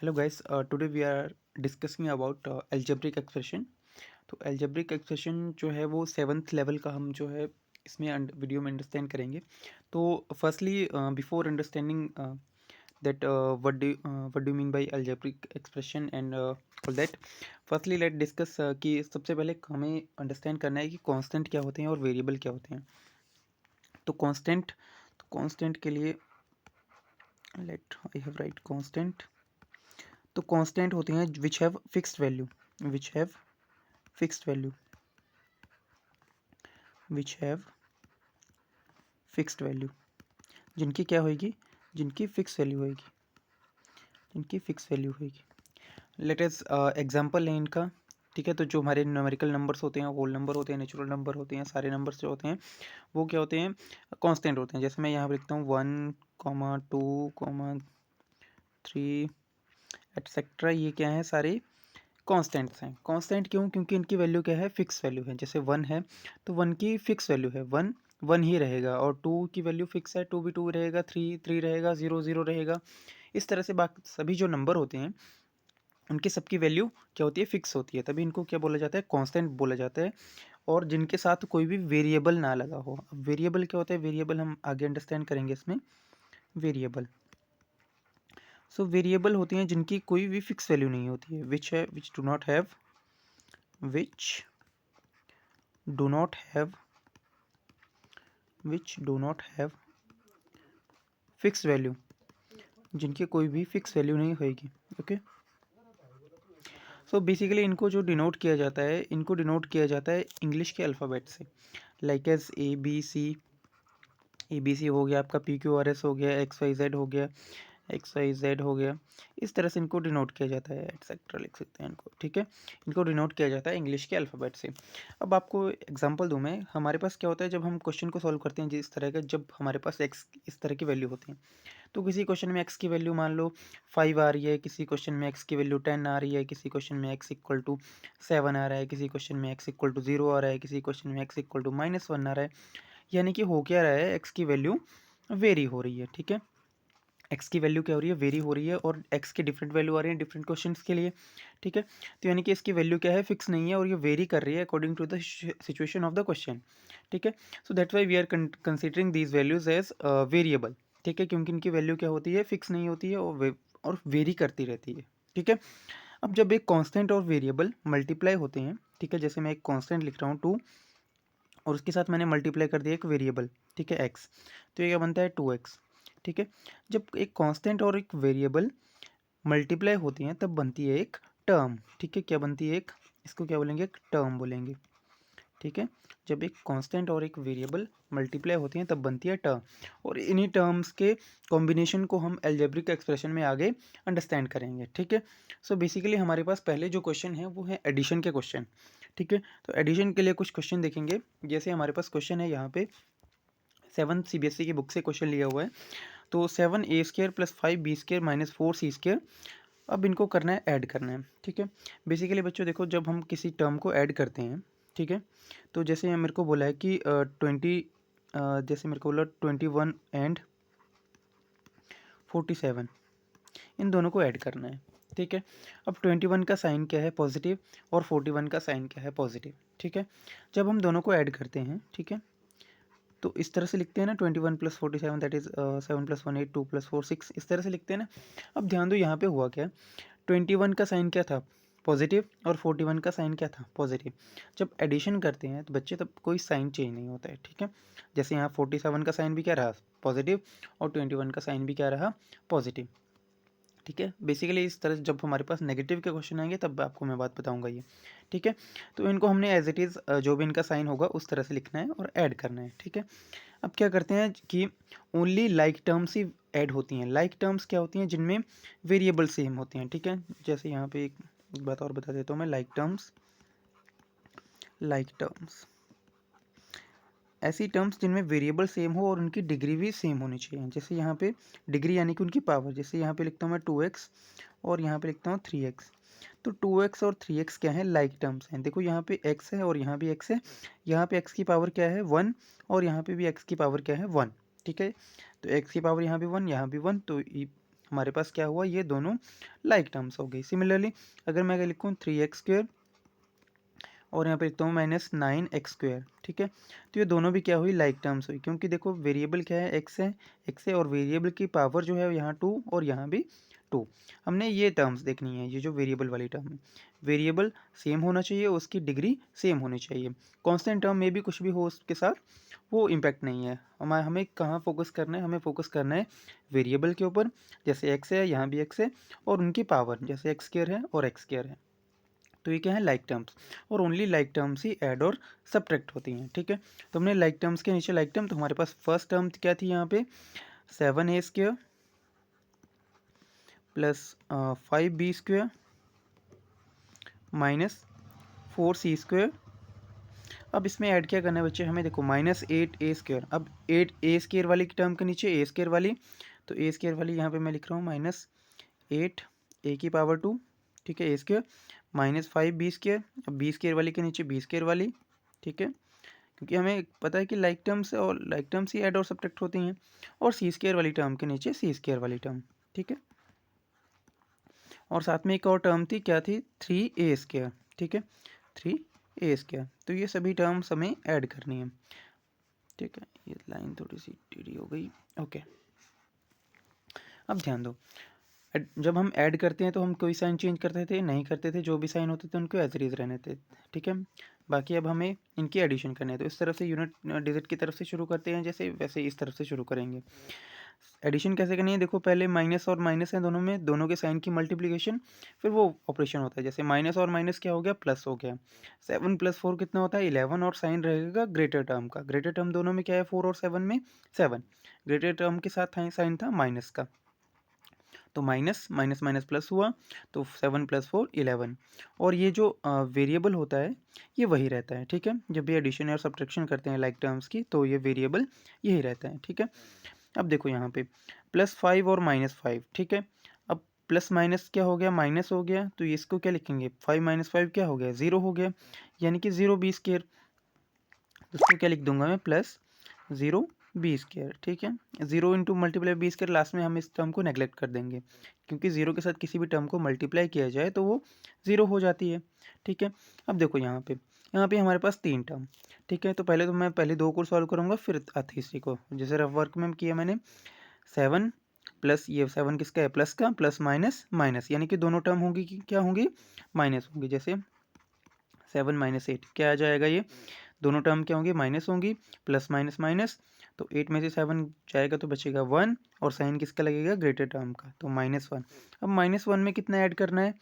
Hello guys, today we are discussing about algebraic expression. तो algebraic expression जो है वो 7th लेवल का हम जो है इसमें वीडियो में अंडरस्टैंड करेंगे. तो firstly before understanding that what do you mean by algebraic expression and all that, firstly let discuss कि सबसे पहले हमें अंडरस्टैंड करना है कि कांस्टेंट क्या होते हैं और वेरिएबल क्या होते हैं. तो कांस्टेंट के लिए let I have write constant. तो कांस्टेंट होते हैं which have fixed value, which have fixed value, which have fixed value, जिनकी क्या होगी, जिनकी फिक्स वैल्यू होगी, जिनकी फिक्स वैल्यू होगी. लेट अस एग्जांपल है इनका. ठीक है, तो जो हमारे न्यूमेरिकल नंबर्स होते हैं, होल नंबर होते हैं, नेचुरल नंबर होते हैं, सारे नंबर्स जो होते हैं वो क्या होते हैं, कांस्टेंट होते हैं. जैसे मैं यहाँ पर लिखता हूँ 1,2,3 एटसेट्रा, ये क्या है, सारे कांस्टेंट्स हैं. कांस्टेंट क्यों? क्योंकि इनकी वैल्यू क्या है, फिक्स वैल्यू है. जैसे 1 है तो 1 की फिक्स वैल्यू है, 1 1 ही रहेगा, और 2 की वैल्यू फिक्स है, 2 भी 2 रहेगा, 3 3 रहेगा, 0 0 रहेगा. इस तरह से बाकी सभी जो नंबर होते हैं उनकी सबकी वैल्यू क्या होती है, फिक्स होती है. तभी इनको क्या बोला जाता है, कांस्टेंट बोला जाता है. और जिनके साथ कोई भी वेरिएबल ना लगा हो. अब वेरिएबल क्या होता है, वेरिएबल हम आगे अंडरस्टैंड करेंगे इसमें. वेरिएबल, सो वेरिएबल होती हैं जिनकी कोई भी फिक्स वैल्यू नहीं होती है, विच है which do not have, which do not have, which do not have fixed value, जिनकी कोई भी फिक्स वैल्यू नहीं होगी. ओके, सो बेसिकली इनको जो डिनोट किया जाता है, इनको डिनोट किया जाता है इंग्लिश के अल्फ़ाबेट से. Like as A B C हो गया, आपका पी क्यू आर एस हो गया, एक्स वाई जेड हो गया, एक्स वाई जेड हो गया. इस तरह से इनको डिनोट किया जाता है, एटसेट्रा लिख सकते हैं इनको. ठीक है, इनको डिनोट किया जाता है इंग्लिश के अल्फ़ाबेट से. अब आपको एग्जांपल दूं मैं. हमारे पास क्या होता है जब हम क्वेश्चन को सॉल्व करते हैं जिस तरह का, जब हमारे पास एक्स इस तरह की वैल्यू होती है, तो किसी क्वेश्चन में एक्स की वैल्यू मान लो 5 आ रही है, किसी क्वेश्चन में एक्स की वैल्यू 10 आ रही है, किसी क्वेश्चन में एक्स इक्वल टू 7 आ रहा है, किसी क्वेश्चन में एक्स इक्वल टू 0 आ रहा है, किसी क्वेश्चन में एक्स इक्वल टू -1 आ रहा है. यानी कि हो क्या रहा है, एक्स की वैल्यू वेरी हो रही है. ठीक है, एक्स की वैल्यू क्या हो रही है, वेरी हो रही है, और एक्स की डिफरेंट वैल्यू आ रही है डिफरेंट क्वेश्चंस के लिए. ठीक है, तो यानी कि इसकी वैल्यू क्या है, फिक्स नहीं है, और ये वेरी कर रही है according to the situation of the question. ठीक है, so that's why we are considering these values as variable. ठीक है, क्योंकि इनकी वैल्यू क्या होती है, फिक्स नहीं होती है, और वेरी करती रहती है. ठीक है, अब जब एक कांस्टेंट और वेरिएबल मल्टीप्लाई होते हैं, ठीक है, जैसे मैं एक कांस्टेंट लिख रहा हूँ 2, और उसके साथ मैंने मल्टीप्लाई कर दिया एक वेरिएबल, ठीक है, एक्स, तो ये क्या बनता है 2x. ठीक है, जब एक कांस्टेंट और एक वेरिएबल मल्टीप्लाई होती हैं तब बनती है एक टर्म. ठीक है, क्या बनती है, एक, इसको क्या बोलेंगे, एक टर्म बोलेंगे. ठीक है, जब एक कांस्टेंट और एक वेरिएबल मल्टीप्लाई होती हैं तब बनती है टर्म, और इन्हीं टर्म्स के कॉम्बिनेशन को हम अलजेब्रिक एक्सप्रेशन में आगे अंडरस्टैंड करेंगे. ठीक है, सो बेसिकली हमारे पास पहले जो क्वेश्चन है वो है एडिशन के क्वेश्चन. ठीक है, तो एडिशन के लिए कुछ क्वेश्चन देखेंगे. जैसे हमारे पास क्वेश्चन है यहाँ पे 7 CBSE की बुक से क्वेश्चन लिया हुआ है. तो 7a² + 5b² - 4c², अब इनको करना है, ऐड करना है. ठीक है, बेसिकली बच्चों देखो, जब हम किसी टर्म को ऐड करते हैं, ठीक है, तो जैसे मेरे को बोला है कि 20, जैसे मेरे को बोला 21 एंड 47, इन दोनों को ऐड करना है. ठीक है, अब 21 का साइन क्या है, पॉजिटिव, और 41 का साइन क्या है, पॉजिटिव. ठीक है, जब हम दोनों को ऐड करते हैं, ठीक है, तो इस तरह से लिखते हैं ना, 21 + 47 दैट इज 7 + 1 8, 2 + 4 6, इस तरह से लिखते हैं ना. अब ध्यान दो यहाँ पे हुआ क्या, 21 का साइन क्या था, पॉजिटिव, और 41 का साइन क्या था, पॉजिटिव. जब एडिशन करते हैं तो बच्चे तब कोई साइन चेंज नहीं होता है. ठीक है, जैसे यहाँ 47 का साइन भी क्या रहा, पॉजिटिव, और 21 का साइन भी क्या रहा, पॉजिटिव. ठीक है, बेसिकली इस तरह से जब हमारे पास नेगेटिव के क्वेश्चन आएंगे तब आपको मैं बात बताऊंगा ये. ठीक है, तो इनको हमने एज इट इज़ जो भी इनका साइन होगा उस तरह से लिखना है और ऐड करना है. ठीक है, अब क्या करते हैं कि ओनली लाइक टर्म्स ही ऐड होती हैं. लाइक टर्म्स क्या होती हैं, जिनमें वेरिएबल सेम होते हैं. ठीक है, जैसे यहाँ पे एक बात और बता देता हूँ मैं. लाइक टर्म्स ऐसी टर्म्स जिनमें वेरिएबल सेम हो और उनकी डिग्री भी सेम होनी चाहिए. जैसे यहाँ पे डिग्री यानी कि उनकी पावर, जैसे यहाँ पे लिखता हूँ मैं 2x, और यहाँ पे लिखता हूँ 3x. तो 2x और 3x क्या है, लाइक टर्म्स हैं. देखो यहाँ पे x है और यहाँ भी x है, यहाँ पे x की पावर क्या है, 1, और यहाँ पे भी x की पावर क्या है, 1. ठीक है, तो x की पावर यहाँ भी 1, यहाँ भी 1, तो हमारे पास क्या हुआ, ये दोनों लाइक टर्म्स हो गई। सिमिलरली अगर मैं लिखूँ 3x² और यहाँ पे लिखता हूँ -9x², ठीक है, तो ये दोनों भी क्या हुई, लाइक टर्म्स हुई, क्योंकि देखो वेरिएबल क्या है, x है और वेरिएबल की पावर जो है यहाँ 2 और यहाँ भी 2। हमने ये टर्म्स देखनी है, ये जो वेरिएबल वाली टर्म है, वेरिएबल सेम होना चाहिए, उसकी डिग्री सेम होनी चाहिए। कांस्टेंट टर्म में भी कुछ भी हो उसके साथ वो इम्पैक्ट नहीं है। हमें कहाँ फोकस करना है, हमें फोकस करना है वेरिएबल के ऊपर, जैसे x है यहाँ भी x है, और उनकी पावर जैसे x² है और x² है। तो ये क्या है, लाइक टर्म्स, और ओनली लाइक टर्म्स ही ऐड और सब्ट्रैक्ट होती हैं, ठीक है। तो हमने लाइक टर्म्स के नीचे लाइक टर्म, तो हमारे पास फर्स्ट टर्म क्या थी यहाँ पे, 7a² plus 5b² minus 4c²। अब इसमें ऐड क्या करना है बच्चे, हमें देखो -8a²। अब 8a² वाली टर्म के नीचे a² वाली, तो a² वाली यहाँ पे मैं लिख रहा हूँ -8 a⁻², ठीक है, a² -5b²। अब b² वाली के नीचे b² वाली, ठीक है, क्योंकि हमें पता है कि लाइक टर्म्स और लाइक टर्म्स ही ऐड और सब्ट्रैक्ट होती हैं, और c² वाली टर्म के नीचे c² वाली टर्म, ठीक है। और साथ में एक और टर्म थी, क्या थी, 3a², ठीक है, 3a²। तो ये सभी टर्म्स हमें ऐड करनी है, ठीक है। ये लाइन थोड़ी सी टेढ़ी हो गई, ओके। अब ध्यान दो, जब हम ऐड करते हैं तो हम कोई साइन चेंज करते थे, नहीं करते थे, जो भी साइन होते थे उनको एज इट इज रहने थे, ठीक है। बाकी अब हमें इनकी एडिशन करनी है, तो इस तरफ से यूनिट डिजिट की तरफ से शुरू करते हैं, जैसे वैसे इस तरफ से शुरू करेंगे। एडिशन कैसे करनी है, देखो पहले माइनस और माइनस है दोनों में, दोनों के साइन की मल्टीप्लिकेशन, फिर वो ऑपरेशन होता है, जैसे माइनस और माइनस क्या हो गया, प्लस हो गया। 7 + 4 कितना होता है, 11, और साइन रहेगा ग्रेटर टर्म का। ग्रेटर टर्म दोनों में क्या है, 4 और 7 में 7, ग्रेटर टर्म के साथ साइन था माइनस का, तो माइनस माइनस माइनस प्लस हुआ, तो 7 + 4 11। और ये जो वेरिएबल होता है ये वही रहता है, ठीक है। जब भी एडिशन और सब्ट्रैक्शन करते हैं लाइक टर्म्स की, तो ये वेरिएबल यही रहता है, ठीक है। अब देखो यहाँ पे +5 और -5, ठीक है। अब प्लस माइनस क्या हो गया, माइनस हो गया, तो ये इसको क्या लिखेंगे, 5 - 5 क्या हो गया, 0 हो गया, यानी कि 0b²। इसको क्या लिख दूंगा मैं, +0b², ठीक है। 0 इंटू मल्टीप्लाई b², लास्ट में हम इस टर्म को नेग्लेक्ट कर देंगे, क्योंकि 0 के साथ किसी भी टर्म को मल्टीप्लाई किया जाए तो वो 0 हो जाती है, ठीक है। अब देखो यहाँ पे हमारे पास 3 टर्म, ठीक है। तो मैं पहले 2 को सॉल्व करूँगा, फिर तीसरी को, जैसे रफ वर्क में किया मैंने। 7 प्लस, ये 7 किसका है, प्लस का, प्लस माइनस माइनस, यानी कि दोनों टर्म होंगी क्या होंगी, माइनस होंगी। जैसे 7 - 8 क्या आ जाएगा, ये दोनों टर्म क्या होंगी, माइनस होंगी, प्लस माइनस माइनस, तो 8 में से 7 जाएगा तो बचेगा 1, और साइन किसका लगेगा, ग्रेटर टर्म का, तो -1। अब -1 में कितना ऐड करना है,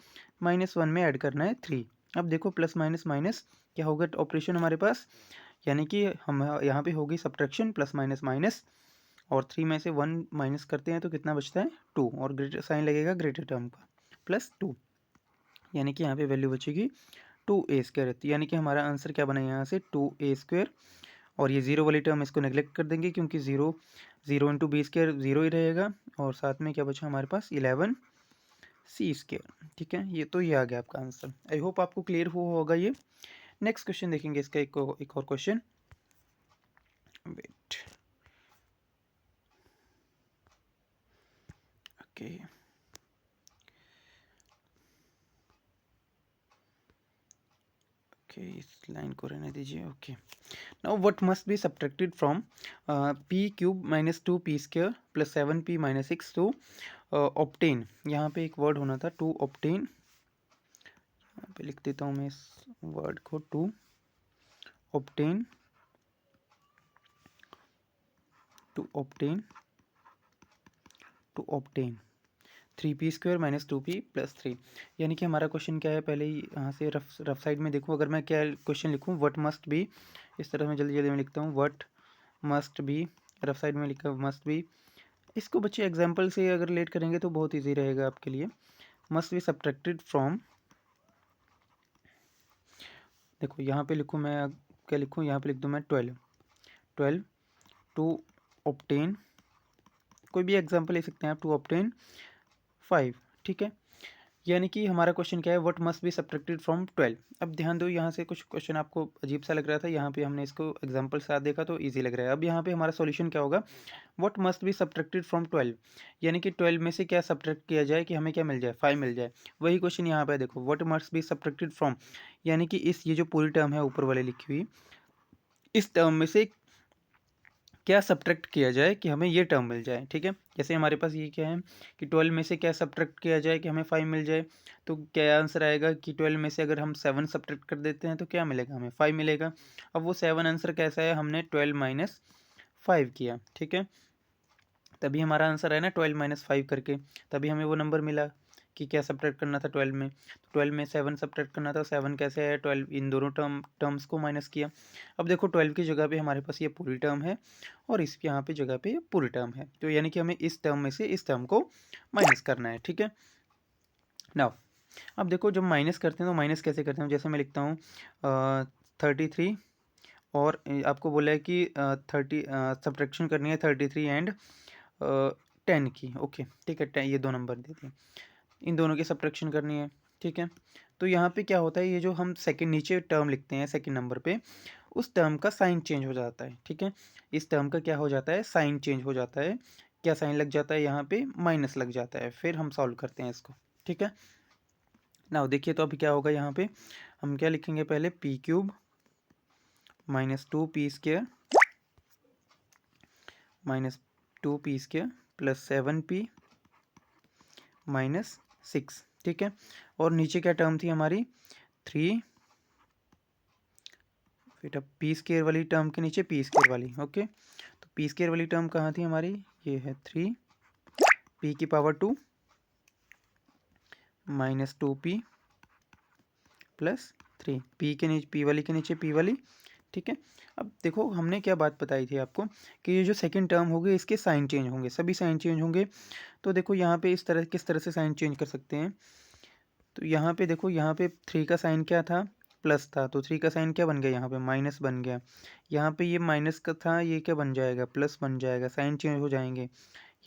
-1 में ऐड करना है 3। अब देखो प्लस माइनस माइनस क्या होगा ऑपरेशन हमारे पास, यानी कि हम यहाँ पे होगी सब्ट्रैक्शन, प्लस माइनस माइनस, और 3 में से 1 माइनस करते हैं तो कितना बचता है, 2, और ग्रेटर साइन लगेगा ग्रेटर टर्म का, +2, यानी कि यहाँ पे वैल्यू बचेगी 2a², यानी कि हमारा आंसर क्या बना यहाँ से, 2a²। और ये 0 वाली टर्म इसको नेग्लेक्ट कर देंगे, क्योंकि 0 इंटू b² 0 ही रहेगा, और साथ में क्या बचा हमारे पास, 11c², ठीक है। ये तो ये आ गया आपका आंसर। आई होप आपको क्लियर हुआ होगा ये। नेक्स्ट क्वेश्चन देखेंगे इसका, एक और क्वेश्चन, वेट, ओके, ओके, इस लाइन को रहने दीजिए, okay. Now what must be subtracted from p³ - 2p² + 7p - 6 to obtain, यहाँ पे एक वर्ड होना था, टू ऑब्टेन, यहाँ पे लिख देता हूँ मैं इस वर्ड को, to obtain, to obtain 3p² - 2p + 3, यानी कि हमारा क्वेश्चन क्या है, पहले ही यहाँ से रफ साइड में देखूँ, अगर मैं क्या क्वेश्चन लिखूँ, व्हाट मस्ट बी, इस तरह मैं जल्दी जल्दी में लिखता हूँ, what must B, rough side में लिखा मस्ट बी। इसको बच्चे एग्जाम्पल से अगर रिलेट करेंगे तो बहुत ईजी रहेगा आपके लिए। मस्ट बी सब्ट्रैक्टेड फ्रॉम, देखो यहाँ पे लिखूँ मैं, क्या लिखूँ, यहाँ पे लिख दूँ मैं 12 टू ऑब्टेन, कोई भी एग्जाम्पल ले सकते हैं आप, टू ऑब्टेन 5, ठीक है। यानी कि हमारा क्वेश्चन क्या है, what must be subtracted from 12। अब ध्यान दो, यहाँ से कुछ क्वेश्चन आपको अजीब सा लग रहा था, यहाँ पे हमने इसको एग्जांपल के साथ देखा तो इजी लग रहा है। अब यहाँ पे हमारा सॉल्यूशन क्या होगा, what must be subtracted from 12, यानी कि 12 में से क्या सब्ट्रैक्ट किया जाए कि हमें क्या मिल जाए, 5 मिल जाए। वही क्वेश्चन यहाँ पे देखो, what must be subtracted from, यानी कि इस ये जो पूरी टर्म है ऊपर वाले लिखी हुई, इस टर्म में से क्या सब्ट्रैक्ट किया जाए कि हमें ये टर्म मिल जाए। ठीक है, जैसे हमारे पास ये क्या है कि 12 में से क्या सब्ट्रैक्ट किया जाए कि हमें 5 मिल जाए, तो क्या आंसर आएगा कि 12 में से अगर हम 7 सब्ट्रैक्ट कर देते हैं तो क्या मिलेगा, हमें 5 मिलेगा। अब वो 7 आंसर कैसा है, हमने 12 माइनस 5 किया। ठीक है, तभी हमारा आंसर है ना 12 माइनस 5 करके, तभी हमें वो नंबर मिला कि क्या सब्ट्रैक्ट करना था 12 में। तो 12 में 7 सब्ट्रैक्ट करना था, 7 कैसे है, 12 इन दोनों टर्म्स को माइनस किया। अब देखो 12 की जगह पे हमारे पास ये पूरी टर्म है और इस यहाँ पे जगह पे ये पूरी टर्म है, तो यानी कि हमें इस टर्म में से इस टर्म को माइनस करना है। ठीक है, नाउ अब देखो जब माइनस करते हैं तो माइनस कैसे करते हैं, जैसे मैं लिखता हूँ 33 और आपको बोला है कि 30 सब्ट्रैक्शन करनी है 33 एंड 10 की। ओके ठीक है, ये दो नंबर देते हैं, इन दोनों की सब्ट्रैक्शन करनी है। ठीक है, तो यहाँ पे क्या होता है, ये जो हम सेकंड नीचे टर्म लिखते हैं सेकंड नंबर पे, उस टर्म का साइन चेंज हो जाता है। ठीक है, इस टर्म का क्या हो जाता है, साइन चेंज हो जाता है। क्या साइन लग जाता है, यहाँ पे माइनस लग जाता है। फिर हम सॉल्व करते हैं इसको। ठीक है, ना देखिए तो अभी क्या होगा, यहाँ पे हम क्या लिखेंगे, पहले P cube minus 2p² minus 2p² plus 7p minus 6। ठीक है, और नीचे क्या टर्म थी हमारी, 3, फिर अब p² वाली टर्म के नीचे p² वाली। ओके, तो p² वाली टर्म कहाँ थी हमारी, ये है 3p² minus 2p plus 3, p के नीचे p वाली के नीचे p वाली। ठीक है, अब देखो हमने क्या बात बताई थी आपको कि ये जो सेकंड टर्म होगी इसके साइन चेंज होंगे, सभी साइन चेंज होंगे। तो देखो यहाँ पे इस तरह किस तरह से साइन चेंज कर सकते हैं, तो यहाँ पे देखो, यहाँ पे 3 का साइन क्या था, प्लस था, तो 3 का साइन क्या बन गया, यहाँ पे माइनस बन गया। यहाँ पे ये माइनस का था, ये क्या बन जाएगा, प्लस बन जाएगा, साइन चेंज हो जाएंगे।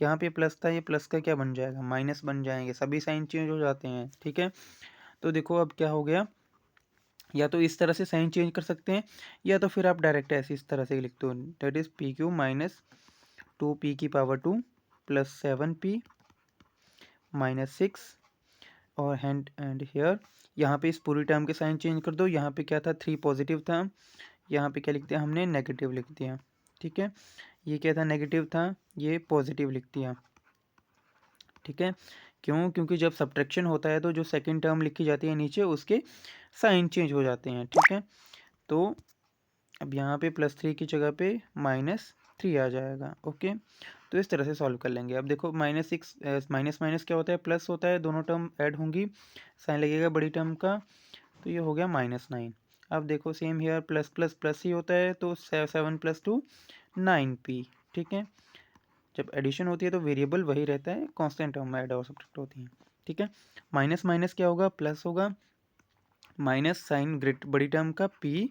यहाँ पे प्लस था, ये प्लस का क्या बन जाएगा, माइनस बन जाएंगे, सभी साइन चेंज हो जाते हैं। ठीक है, तो देखो अब क्या हो गया, या तो इस तरह से साइन चेंज कर सकते हैं, या तो फिर आप डायरेक्ट ऐसे इस तरह से लिख दो, that is PQ minus 2p² plus 7p minus 6 और हैंड एंड हेयर, यहाँ पे इस पूरी टर्म के साइन चेंज कर दो। यहाँ पे क्या था, 3 पॉजिटिव था, यहाँ पे क्या लिख दिया हमने, नेगेटिव लिख दिया। ठीक है, ये क्या था, नेगेटिव था, ये पॉजिटिव लिख दिया। ठीक है, क्यों, क्योंकि जब सब्ट्रैक्शन होता है तो जो सेकंड टर्म लिखी जाती है नीचे उसके साइन चेंज हो जाते हैं। ठीक है, तो अब यहाँ पे +3 की जगह पे -3 आ जाएगा। ओके, तो इस तरह से सॉल्व कर लेंगे। अब देखो -6 माइनस माइनस क्या होता है, प्लस होता है, दोनों टर्म ऐड होंगी, साइन लगेगा बड़ी टर्म का, तो ये हो गया -9। अब देखो same here plus plus plus ही होता है, तो 7 + 2 9p। ठीक है, जब एडिशन होती है तो वेरिएबल वही रहता है, कांस्टेंट टर्म में ऐड और सब्ट्रैक्ट होती है। ठीक है, माइनस माइनस क्या होगा, प्लस होगा, माइनस साइन ग्रेट बड़ी टर्म का p²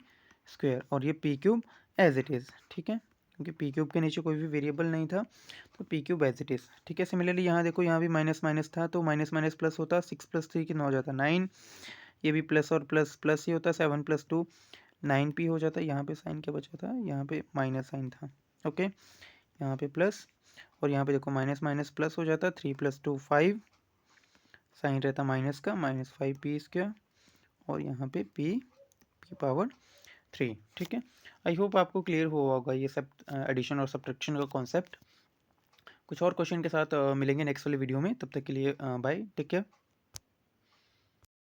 और ये p³ एज इट इज़। ठीक है, क्योंकि p³ के नीचे कोई भी वेरिएबल नहीं था, तो p³ एज इट इज़। ठीक है, सिमिलरली यहाँ देखो, यहाँ भी माइनस माइनस था, तो माइनस माइनस प्लस होता, 6 + 3 कितना हो जाता, 9। ये भी प्लस और प्लस प्लस ही होता, 7 + 2 9p हो जाता है। यहाँ पे साइन क्या बचा था, यहाँ पे माइनस साइन था। ओके, यहाँ पे प्लस और यहाँ पे देखो माइनस माइनस प्लस हो जाता, 3 + 2 5, साइन रहता माइनस का, -5p² और यहाँ पे p⁻3। ठीक है, आई होप आपको क्लियर हुआ होगा ये सब एडिशन और सब्ट्रैक्शन का कॉन्सेप्ट। कुछ और क्वेश्चन के साथ मिलेंगे नेक्स्ट वाली वीडियो में, तब तक के लिए बाय, टेक केयर।